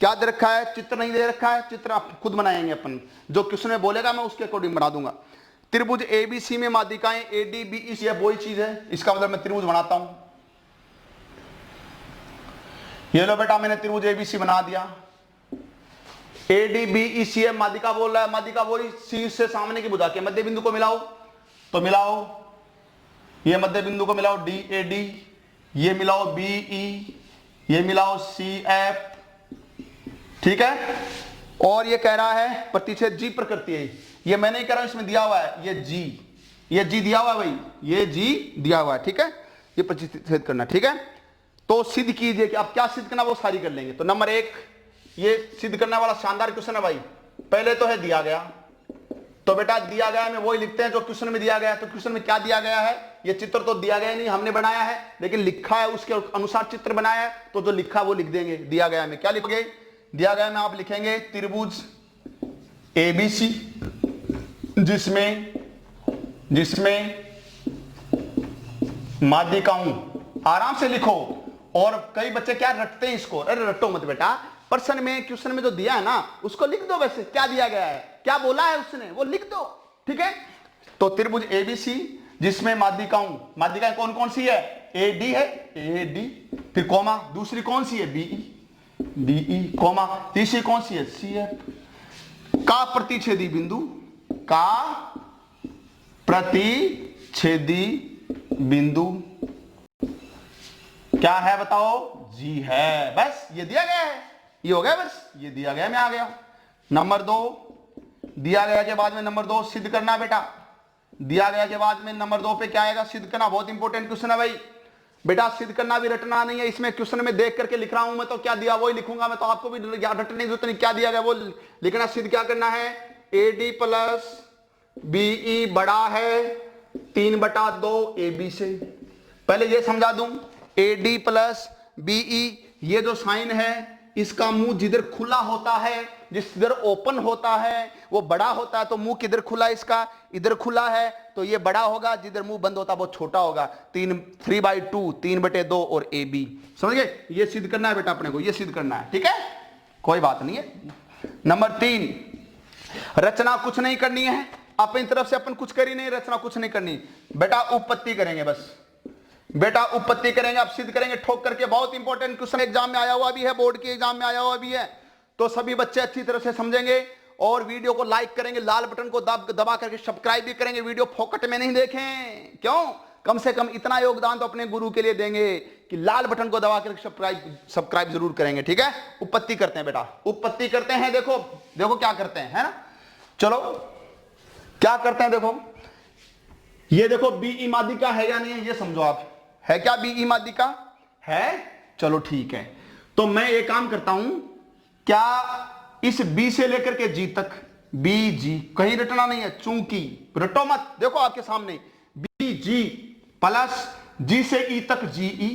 क्या दे रखा है? चित्र नहीं दे रखा है, चित्र आप खुद बनाएंगे अपन, जो क्वेश्चन में बोलेगा मैं उसके अकॉर्डिंग बना दूंगा। त्रिभुज एबीसी में माध्यिकाएं एडीबीई, ये वही चीज है, इसका मतलब मैं त्रिभुज बनाता हूं। ये लो बेटा मैंने त्रिभुज एबीसी बना दिया, एडीबीईसी है, माध्यिका बोल रहा है, माध्यिका वही सी से सामने की भुजा के मध्य बिंदु को मिलाओ, तो मिलाओ, ये मध्य बिंदु को मिलाओ डी ए डी, ये मिलाओ बीई, ये मिलाओ सी एफ, ठीक है? और ये कह रहा है प्रतिच्छेद जी प्रकृति है, ये मैं नहीं कह रहा हूं, इसमें दिया हुआ है ये जी दिया हुआ है भाई, ये जी दिया हुआ है, ठीक है? ये प्रतिच्छेद करना, ठीक है? तो सिद्ध कीजिए कि आप क्या सिद्ध करना वो सारी कर लेंगे। तो नंबर 1 ये सिद्ध करने वाला शानदार क्वेश्चन है भाई। पहले तो है दिया गया, तो बेटा दिया गया में वही लिखते हैं जो क्वेश्चन में दिया गया है। तो क्वेश्चन में क्या दिया गया है? ये चित्र तो दिया गया नहीं, हमने बनाया है, लेकिन लिखा है उसके अनुसार चित्र बनाया है, तो जो लिखा वो लिख देंगे। दिया गया में क्या लिखोगे? दिया गया में आप लिखेंगे त्रिभुज एबीसी जिसमें माध्यिकाओं, आराम से लिखो। और कई बच्चे क्या रटते हैं इसको, अरे रटो मत बेटा, प्रश्न में क्वेश्चन में जो दिया है ना उसको लिख दो, वैसे क्या दिया गया है, क्या बोला है उसने वो लिख दो, ठीक है? तो त्रिभुज एबीसी जिसमें माध्यिकाएं कौन कौन सी है? एडी है, एडी, फिर कॉमा, दूसरी कौन सी है? बीई, कॉमा, तीसरी कौन सी है? सीएफ, का प्रतिच्छेदी बिंदु क्या है बताओ? जी है, बस ये दिया गया है, ये हो गया, बस ये दिया गया, मैं आ गया। नंबर 2 दिया गया के बाद में नंबर 2 सिद्ध करना बेटा। दिया गया के बाद में नंबर 2 पे क्या आएगा? सिद्ध करना। बहुत इंपॉर्टेंट क्वेश्चन है भाई बेटा, सिद्ध करना भी रटना नहीं है। इसमें क्वेश्चन में देख करके लिख रहा हूं मैं, तो क्या दिया वही लिखूंगा मैं, तो आपको भी रटने की जरूरत नहीं, क्या दिया गया वो लिखना। सिद्ध क्या करना है? एडी प्लस बीई बड़ा है 3/2 AB से। पहले ये समझा दूं, एडी प्लस बीई, ये जो साइन है इसका मुंह जिधर खुला होता है, जिधर ओपन होता है वो बड़ा होता है, तो मुंह किधर खुला है इसका? इधर खुला है, तो ये बड़ा होगा, जिधर मुंह बंद होता है वो छोटा होगा। 3/2, 3/2 और AB, समझ गए? ये सिद्ध करना है बेटा अपने को, ये सिद्ध करना है, ठीक है? कोई बात नहीं है। नंबर 3 रचना कुछ नहीं करनी है, अपनी तरफ से अपन कुछ कर ही नहीं, रचना कुछ नहीं करनी बेटा, उपपत्ति करेंगे बस बेटा, उपपत्ति करेंगे, आप सिद्ध करेंगे ठोक करके। बहुत इंपॉर्टेंट क्वेश्चन एग्जाम में आया हुआ भी है, बोर्ड के एग्जाम में आया हुआ भी है, तो सभी बच्चे अच्छी तरह से समझेंगे। और वीडियो को लाइक करेंगे, लाल बटन को दबा करके सब्सक्राइब भी करेंगे। वीडियो फोकट में नहीं देखें, क्यों? कम से कम इतना योगदान तो अपने गुरु के लिए देंगे कि लाल बटन को दबा करके सब्सक्राइब जरूर करेंगे, ठीक है? उपपत्ति करते हैं बेटा, उपपत्ति करते हैं। देखो देखो क्या करते हैं, है ना? चलो क्या करते हैं, देखो ये देखो बीई माध्यिका है या नहीं है, ये समझो आप, है क्या बीई माध्यिका? है, चलो ठीक है। तो मैं एक काम करता हूं, क्या इस बी से लेकर के जी तक, बी जी कहीं रटना नहीं है, चूंकि रटो मत, देखो आपके सामने बी जी प्लस जी से ई तक जी ई,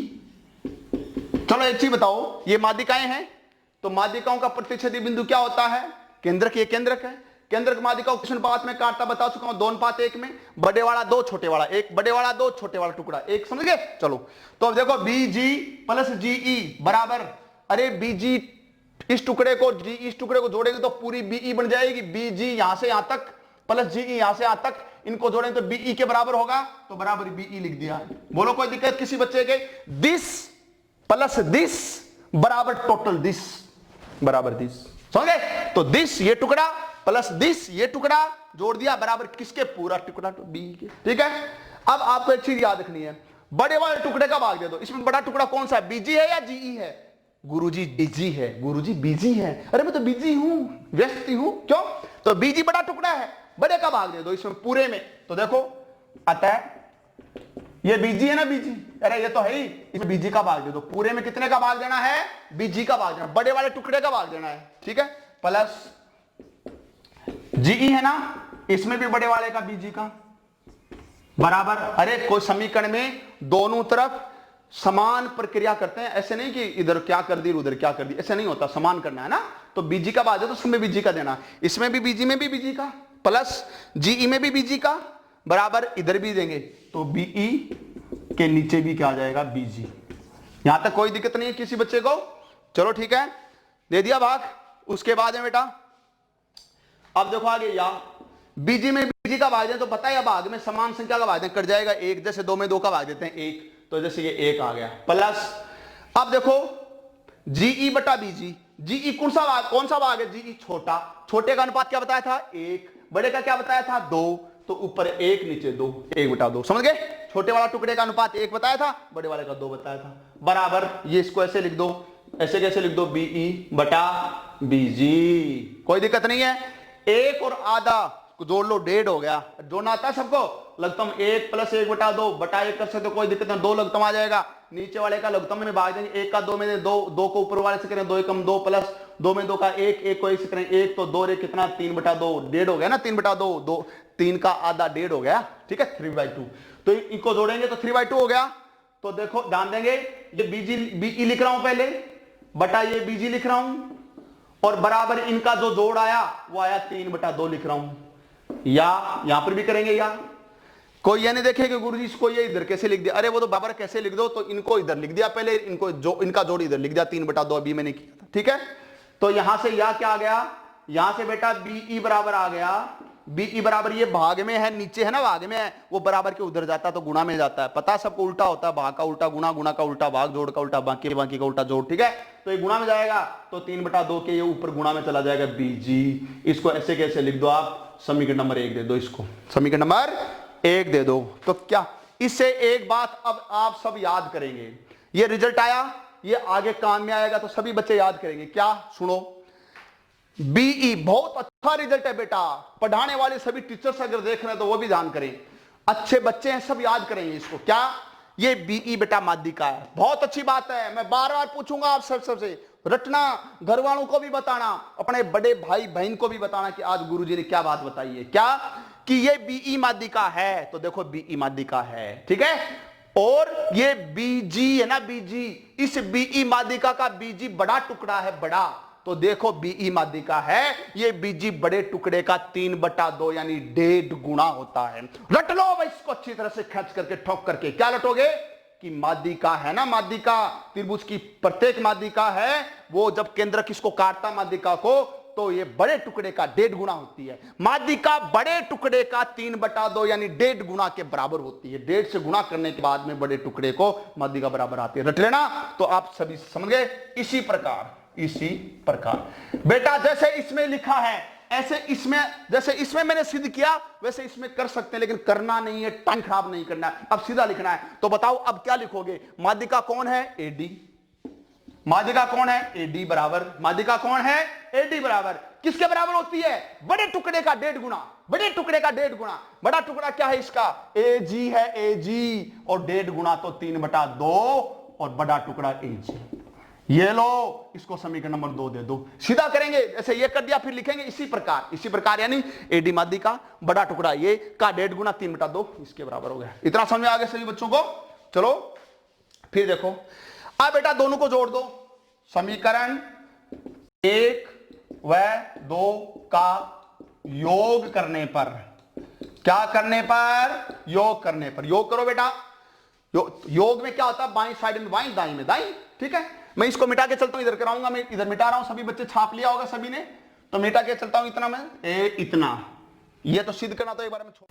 चलो एक चीज बताओ, ये माध्यिकाएं हैं, तो माध्यिकाओं का प्रतिच्छेदी बिंदु क्या होता है? केंद्रक। ये केंद्रक है। केंद्रक माध्यिका को क्वेश्चन पांच में काटता बता चुका हूं, 2:1 में, बड़े वाला 2 छोटे वाला 1, बड़े वाला 2 छोटे वाला टुकड़ा 1, समझ गए? चलो तो अब देखो BG प्लस GE बराबर, अरे BG इस टुकड़े को जी इस टुकड़े को जोड़ेंगे तो पूरी BE बन जाएगी। BG यहां से यहां तक प्लस GE यहां से यहां तक, इनको जोड़ेंगे तो BE के बराबर होगा, तो बराबर BE लिख दिया। बोलो कोई दिक्कत किसी बच्चे के? दिस प्लस दिस बराबर टोटल दिस बराबर दिस, समझ गए? तो दिस ये टुकड़ा प्लस दिस ये टुकड़ा जोड़ दिया बराबर किसके? पूरा टुकड़ा तो BE के। ठीक है, अब आपको एक चीज याद रखनी है, बड़े वाले टुकड़े का भाग दे दो। इसमें बड़ा टुकड़ा कौन सा है? BG है या GE है? गुरुजी BG है। गुरुजी BG है। अरे मैं तो बिजी हूं, व्यस्त हूं, क्यों? तो BG बड़ा टुकड़ा है, बड़े का भाग दे दो इसमें पूरे में, तो देखो आता है ये BG है ना, BG, अरे ये तो है ही, इसमें BG का भाग दे दो। पूरे में कितने का भाग देना है? BG का भाग देना, बड़े वाले टुकड़े का भाग देना है। ठीक है, प्लस GE है ना, इसमें भी बड़े वाले का BG का बराबर, अरे कोई समीकरण में दोनों तरफ समान प्रक्रिया करते हैं, ऐसे नहीं कि इधर क्या कर दी उधर क्या कर दी, ऐसे नहीं होता, समान करना है ना। तो BG का भाग दे तो उसमें BG का देना, इसमें भी BG में भी BG का, प्लस GE में भी BG का बराबर इधर भी देंगे, तो BE के नीचे भी क्या आ जाएगा? BG। यहां तक कोई दिक्कत नहीं है किसी बच्चे को? चलो ठीक है, दे दिया भाग। उसके बाद में बेटा अब देखो आगे, या BG में BG का भाग दें तो पता है, भाग में समान संख्या का भाग दें कट जाएगा 1, जैसे 2 में 2 का भाग देते हैं 1, तो जैसे ये 1 आ गया, प्लस अब देखो GE बटा BG, GE कौन सा भाग है? GE छोटा, छोटे का अनुपात क्या बताया था? 1, बड़े का क्या बताया था? 2, तो ऊपर 1 नीचे 2, 1/2, समझ गए? छोटे वाला टुकड़े का अनुपात 1 बताया था, बड़े वाले का 2 बताया था, बराबर ये इसको ऐसे लिख दो, ऐसे कैसे लिख दो? BE बटा BG। कोई दिक्कत नहीं है, 1 और आधा जोड़ लो, 1.5 हो गया। जोड़ना आता है सबको? लघुत्तम 1 प्लस 1/2 बटा 1 कर सकते हो, कोई दिक्कत नहीं, 2 लघुत्तम आ जाएगा। नीचे वाले का लघुत्तम में भाग देंगे, 1 का 2 में 2, 2 को ऊपर वाले से करें 2 एकम 2, प्लस 2 में 2 का 1, 1 को 1 से करें 1, तो 2 रे कितना? 3/2, 1.5 हो गया ना, 3/2, 2 3 का आधा 1.5 हो गया। ठीक है, 3/2, तो इनको जोड़ेंगे तो 3/2 हो गया। तो देखो ध्यान देंगे, ये BE लिख रहा हूं पहले, बटा ये BG लिख रहा हूं, और बराबर इनका जो जोड़ आया वो आया 3/2 लिख रहा हूं, या यहां पर भी करेंगे, या कोई ये नहीं देखेगा गुरुजी इसको ये इधर कैसे लिख दिया, अरे वो तो बराबर कैसे लिख दो, तो इनको इधर लिख दिया पहले, इनको जो इनका जोड़ इधर लिख दिया 3/2, अभी मैंने किया था। ठीक है, तो यहां से या क्या आ गया? यहां से बेटा BE बराबर आ गया, BE बराबर ये भाग में है, नीचे है ना, भाग में है, वो बराबर के उधर जाता है तो गुणा में जाता है, पता सबको उल्टा होता है, भाग का उल्टा गुणा, गुणा का उल्टा भाग, जोड़ का उल्टा बाकी, बाकी का उल्टा जोड़। ठीक है, तो ये गुणा में जाएगा, तो 3/2 के ये ऊपर गुणा में चला जाएगा BG। इसको ऐसे कैसे लिख दो आप? समीकरण नंबर 1 दे दो, इसको समीकरण नंबर 1 दे दो। तो क्या इससे एक बात अब आप सब याद करेंगे, ये रिजल्ट आया, ये आगे काम में आएगा, तो सभी बच्चे याद करेंगे क्या? सुनो, BE बहुत अच्छा रिजल्ट है बेटा, पढ़ाने वाले सभी टीचर्स अगर देख रहे हैं तो वो भी ध्यान करें, अच्छे बच्चे हैं सब याद करेंगे इसको। क्या ये BE बेटा माध्यिका है, बहुत अच्छी बात है, मैं बार बार पूछूंगा आप सबसे रटना, घर वालों को भी बताना, अपने बड़े भाई बहन को भी बताना कि आज गुरुजी ने क्या बात बताई है, क्या कि ये BE माध्यिका है, तो देखो BE माध्यिका है। ठीक है, और ये BG है ना, BG, इस BE माध्यिका का BG बड़ा टुकड़ा है, बड़ा, तो देखो BE माध्यिका है, ये BG बड़े टुकड़े का 3/2 यानी 1.5 गुना होता है। रट लो भाई इसको अच्छी तरह से खर्च करके, ठोक करके, क्या रटोगे कि माध्यिका है ना, माध्यिका त्रिभुज की प्रत्येक माध्यिका है, वो जब केंद्र किसको काटता माध्यिका को, तो ये बड़े टुकड़े का 1.5 गुना होती है। माध्यिका बड़े टुकड़े का 3/2 यानी 1.5 गुना के बराबर होती है। 1.5 से गुणा करने के बाद में बड़े टुकड़े को माध्यिका बराबर आती है, रट लेना। तो आप सभी समझ गए। इसी प्रकार बेटा जैसे इसमें लिखा है ऐसे इसमें, जैसे इसमें मैंने सिद्ध किया वैसे इसमें कर सकते हैं, लेकिन करना नहीं है, टाइम खराब नहीं करना है, अब सीधा लिखना है। तो बताओ अब क्या लिखोगे? माध्यिका कौन है? AD। माध्यिका कौन है? AD बराबर, माध्यिका कौन है? AD बराबर किसके बराबर होती है? बड़े टुकड़े का 1.5 गुना, बड़े टुकड़े का 1.5 गुना। बड़ा टुकड़ा क्या है इसका? AG है, AG, और 1.5 गुना तो 3/2, और बड़ा टुकड़ा AG। ये लो, इसको समीकरण नंबर 2 दे दो, सीधा करेंगे, ऐसे ये कर दिया, फिर लिखेंगे इसी प्रकार यानी AD माध्यिका बड़ा टुकड़ा ये का 1.5 गुना 3/2 इसके बराबर हो गया। इतना समझ में आ गया सभी बच्चों को? चलो फिर देखो, अब बेटा दोनों को जोड़ दो, समीकरण 1 व 2 का योग करने पर, क्या करने पर, योग करने पर, योग करो बेटा। योग में क्या होता है, बाईं साइड में बाईं, दाईं में दाईं, ठीक है। मैं इसको मिटा के चलता हूं, इधर कराऊंगा, मैं इधर मिटा रहा हूं, सभी बच्चे छाप लिया होगा सभी ने, तो मिटा के चलता हूं, इतना मैं इतना, ये तो सिद्ध करना तो एक बार में छोड़।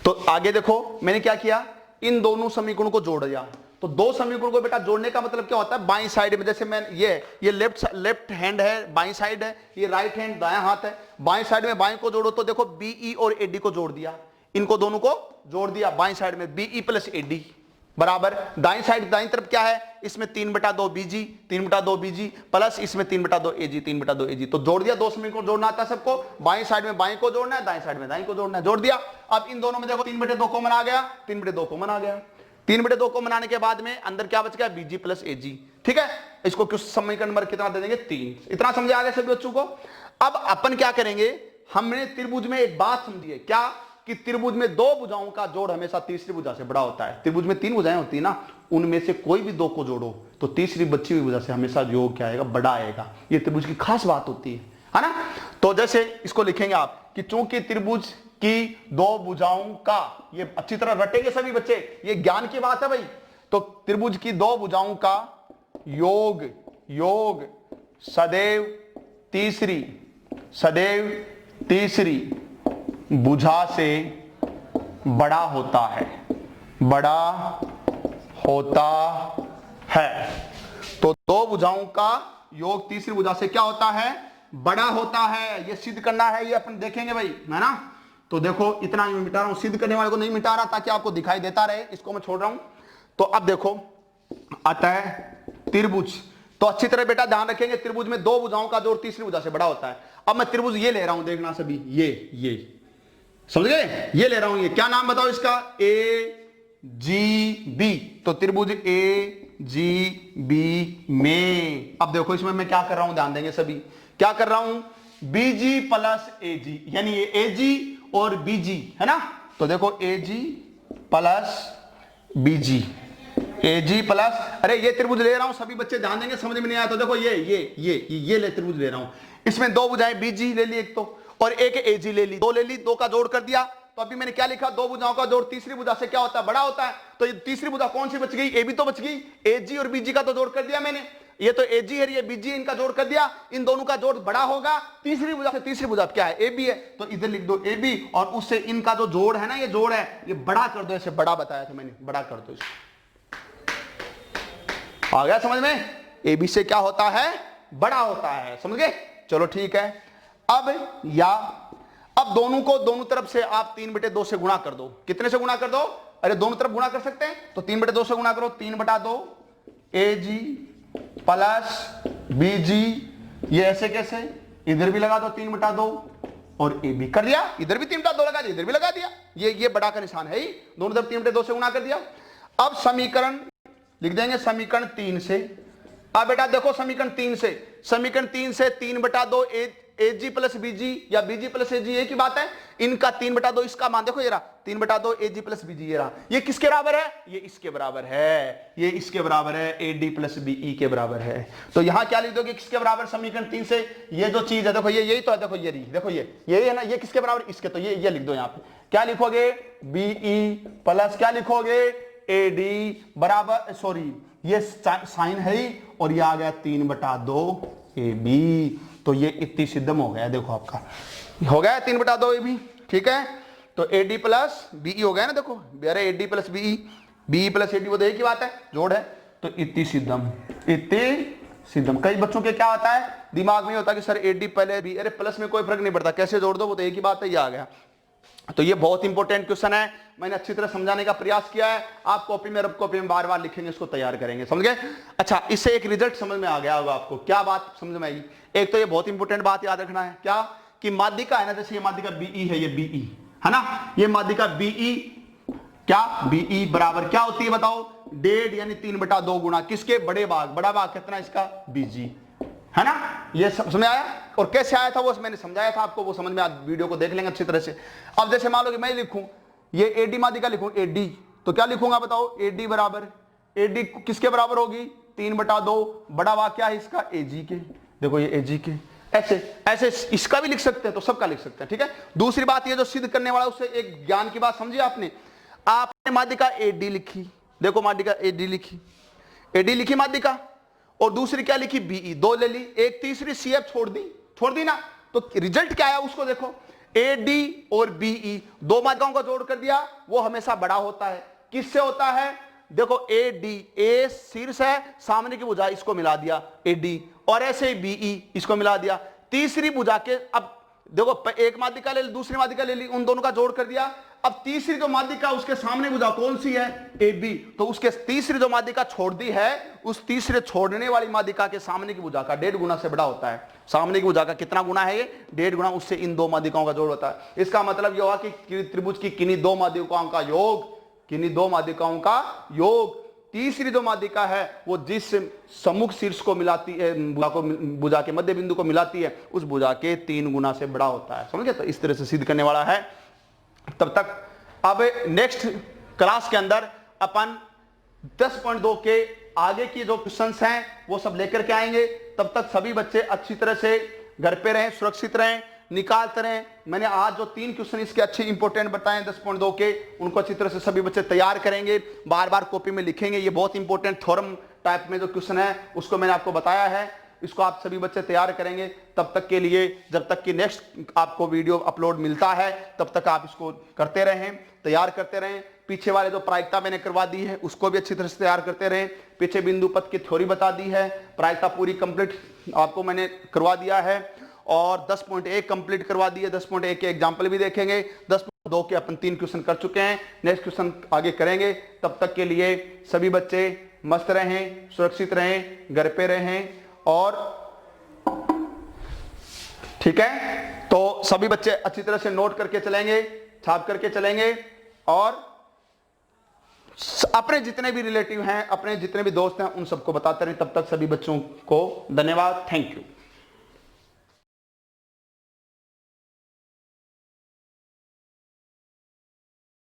तो आगे देखो मैंने क्या किया, इन दोनों समीकरणों को जोड़ दिया। तो दो समीकरणों को बेटा जोड़ने का मतलब क्या होता है, बाईं साइड में, जैसे मैं ये लेफ्ट हैंड है, बाईं साइड है, ये राइट हैंड दायां हाथ है, बाईं साइड में बाईं को जोड़ो तो देखो बीई और एडी को जोड़ दिया, इनको दोनों को जोड़ दिया बाईं साइड में, बीई प्लस एडी बराबर दाईं साइड, दाईं तरफ क्या है, इसमें 3/2 बीजी, 3/2 बीजी प्लस इसमें 3/2 एजी, 3/2 एजी। तो जोड़ दिया, दो समीकरण को जोड़ना आता है सबको, बाईं साइड में बाईं को जोड़ना है, दाईं साइड में दाईं को जोड़ना है, जोड़ दिया। अब इन दोनों में देखो 3/2 कॉमन आ गया, 3/2 कॉमन आ गया, 3/2 को बनाने के बाद में अंदर क्या बच गया, बीजी प्लस एजी, ठीक है। इसको किस समीकरण नंबर कितना दे देंगे, 3। इतना समझ आ गया सभी बच्चों को। अब अपन क्या करेंगे, हमने त्रिभुज में एक बात समझी है, क्या कि त्रिभुज में दो भुजाओं का जोड़ हमेशा तीसरी भुजा से बड़ा होता है। त्रिभुज में 3 भुजाएं होती है ना, उनमें से कोई भी 2 को जोड़ो तो तीसरी बची हुई भुजा से हमेशा योग क्या आएगा, बड़ा आएगा। ये त्रिभुज की खास बात होती है ना। तो जैसे इसको लिखेंगे आप कि चूंकि त्रिभुज की 2 भुजाओं का, ये अच्छी तरह रटेंगे सभी बच्चे, ये ज्ञान की बात है भाई। तो त्रिभुज की 2 भुजाओं का योग सदैव तीसरी भुजा से बड़ा होता है। तो 2 भुजाओं का योग तीसरी भुजा से क्या होता है, बड़ा होता है। ये सिद्ध करना है, ये अपन देखेंगे भाई, है ना। तो देखो इतना ही मैं मिटा रहा हूं, सिद्ध करने वाले को नहीं मिटा रहा ताकि आपको दिखाई देता रहे, इसको मैं छोड़ रहा हूं। तो अब देखो अतः त्रिभुज, तो अच्छी तरह बेटा ध्यान रखेंगे, त्रिभुज में 2 भुजाओं का जोड़ तीसरी भुजा से बड़ा होता है। अब मैं त्रिभुज ये ले रहा हूं, देखना सभी, ये समझ गए, ये ले रहा हूं, ये क्या नाम बताओ इसका, AGB। तो त्रिभुज AGB में, अब देखो इसमें मैं क्या कर रहा हूं, ध्यान देंगे सभी, क्या कर रहा हूं, BG प्लस AG, यानी ये AG और BG है ना। तो देखो AG plus BG, AG plus, अरे ये त्रिभुज ले रहा हूं, सभी बच्चे ध्यान देंगे, समझ में नहीं आया तो देखो ये ले त्रिभुज ले रहा हूं, इसमें 2 भुजाएं BG ले ली एक तो, और एक AG ले ली, 2 ले ली, 2 का जोड़ कर दिया। तो अभी मैंने क्या लिखा, 2 भुजाओं का जोड़ तीसरी भुजा से क्या होता है, बड़ा होता है। तो ये तीसरी भुजा कौन सी बच गई, AB तो बच गई, AG और BG का तो जोड़ कर दिया मैंने, ये तो AG है, ये BG, इनका जोड़ कर दिया, इन दोनों का जोड़ बड़ा होगा, तीसरी भुजा से तीसरी भुजा क्या है, AB है, तो इधर लिख दो AB, और उससे इनका जो जोड़ है ना, ये जोड़ है, ये बड़ा कर दो, ऐसे बड़ा बताया था मैंने, बड़ा कर दो इसको। आ गया समझ में, AB से क्या होता है, बड़ा होता है, समझ गए। चलो ठीक है। अब दोनों को दोनों तरफ से आप 3/2 से गुणा कर दो। कितने से गुणा कर दो, अरे दोनों तरफ गुणा कर सकते हैं, तो 3/2 से गुणा करो, 3/2 AG प्लस BG, ये ऐसे कैसे, इधर भी लगा दो 3/2 और AB कर दिया, इधर भी 3/2 लगा दिया, इधर भी लगा दिया, ये बड़ा का निशान है ही, दोनों तरफ 3/2 से गुणा कर दिया। अब समीकरण लिख देंगे, समीकरण 3 से। अब बेटा देखो समीकरण 3 से 3/2 AG प्लस BG या BG प्लस AG, एक ही बात है, इनका 3/2, इसका मान देखो ये रहा 3/2 AG प्लस BG, ये रहा, ये किसके बराबर है, ये इसके बराबर है, ये इसके बराबर है, AD प्लस BE के बराबर है। तो यहां क्या लिख दोगे, किसके बराबर, समीकरण 3 से ये जो चीज है देखो, ये यही तो है, देखो ये रही, देखो ये है ना, ये किसके बराबर, इसके, तो ये लिख दो यहाँ पे, क्या लिखोगे, BE प्लस क्या लिखोगे, AD बराबर, सॉरी ये साइन है ही, और ये आ गया 3/2 AB। तो ये इतनी सिद्धम हो गया, देखो आपका हो गया 3/2 AB, ठीक है। तो AD प्लस BE हो गया ना, देखो अरे AD plus BE plus AD, वो तो एक ही बात है, जोड़ है। तो इतनी सिद्धम। कई बच्चों के क्या होता है, दिमाग में होता है कि सर AD पहले B, अरे प्लस में कोई फर्क नहीं पड़ता, कैसे जोड़ दो, वो तो एक ही बात है, ये आ गया। तो ये बहुत इंपॉर्टेंट क्वेश्चन है, मैंने अच्छी तरह समझाने का प्रयास किया है, आप कॉपी में रब कॉपी में बार बार लिखेंगे, इसको तैयार करेंगे, समझ गए। अच्छा, इससे एक रिजल्ट समझ में आ गया होगा आपको, क्या बात समझ में आई, एक तो ये बहुत इंपॉर्टेंट बात याद रखना है, क्या कि माध्यिका है ना, जैसे ये माध्यिका BE है, ये BE है ना, ये माध्यिका BE, क्या BE बराबर क्या होती है बताओ, 1.5 यानी 3/2 गुणा किसके, बड़ा भाग कितना इसका, BG है ना। ये समझ में आया, और कैसे आया था वो मैंने समझाया था आपको, वो समझ में, आज वीडियो को देख लेंगे अच्छी तरह से। अब जैसे मान लो कि मैं लिखूं ये AD माध्यिका लिखूं AD, तो क्या लिखूंगा बताओ, AD बराबर, AD किसके बराबर होगी, 3/2, बड़ा वाक्य है इसका AG के, देखो ये AG के, ऐसे ऐसे इसका भी लिख सकते हैं, तो सबका लिख सकते हैं, ठीक है। दूसरी बात ये जो सिद्ध करने वाला, उससे एक ज्ञान की बात समझिए आपने माध्यिका AD लिखी, देखो माध्यिका AD लिखी, AD लिखी माध्यिका, और दूसरी क्या लिखी BE, 2 ले ली, एक तीसरी CF छोड़ दी ना, तो रिजल्ट क्या आया उसको देखो, AD और BE 2 माध्यिकाओं का जोड़ कर दिया, वो हमेशा बड़ा होता है। किससे होता है, देखो AD, A शीर्ष है, सामने की भुजा इसको मिला दिया AD, और ऐसे ही BE इसको मिला दिया, तीसरी भुजा के, अब देखो एक माध्यिका ले ली, दूसरी माध्यिका ले ली, उन दोनों का जोड़ कर दिया, अब तीसरी जो माध्यिका उसके सामने भुजा कौन सी है, AB, तो उसके तीसरी जो माध्यिका छोड़ दी है, उस तीसरे छोड़ने वाली माध्यिका के सामने की भुजा का 1.5 गुना से बड़ा होता है। सामने की भुजा का कितना गुना है, ये 1.5 गुना, उससे इन 2 माध्यिकाओं का जोड़ होता है। इसका मतलब यह हुआ कि त्रिभुज की किन्हीं 2 माध्यिकाओं का योग, किन्हीं 2 माध्यिकाओं का योग, तीसरी जो माध्यिका है वो जिस सम्मुख शीर्ष को मिलाती है, भुजा के मध्य बिंदु को मिलाती है, उस भुजा के 3 गुना से बड़ा होता है, समझ गए। तो इस तरह से सिद्ध करने वाला है। तब तक अब नेक्स्ट क्लास के अंदर अपन 10.2 के आगे की जो क्वेश्चंस हैं वो सब लेकर के आएंगे। तब तक सभी बच्चे अच्छी तरह से घर पे रहें, सुरक्षित रहें, निकालते रहें। मैंने आज जो 3 क्वेश्चन इसके अच्छे इंपॉर्टेंट बताए 10.2 के, उनको अच्छी तरह से सभी बच्चे तैयार करेंगे, बार बार कॉपी में लिखेंगे। ये बहुत इंपॉर्टेंट थ्योरम टाइप में जो क्वेश्चन है उसको मैंने आपको बताया है, इसको आप सभी बच्चे तैयार करेंगे। तब तक के लिए, जब तक कि नेक्स्ट आपको वीडियो अपलोड मिलता है, तब तक आप इसको करते रहें, तैयार करते रहें। पीछे वाले जो प्रायिकता मैंने करवा दी है उसको भी अच्छी तरह से तैयार करते रहें। पीछे बिंदु पथ की थ्योरी बता दी है, प्रायिकता पूरी कंप्लीट आपको मैंने करवा दिया है, और 10.1 कंप्लीट करवा दी है। 10.1 के एग्जाम्पल भी देखेंगे। 10.2 के अपन 3 क्वेश्चन कर चुके हैं, नेक्स्ट क्वेश्चन आगे करेंगे। तब तक के लिए सभी बच्चे मस्त रहें, सुरक्षित रहें, घर पे रहें, और ठीक है। तो सभी बच्चे अच्छी तरह से नोट करके चलेंगे, छाप करके चलेंगे, और अपने जितने भी रिलेटिव हैं, अपने जितने भी दोस्त हैं, उन सबको बताते रहें। तब तक सभी बच्चों को धन्यवाद, थैंक यू।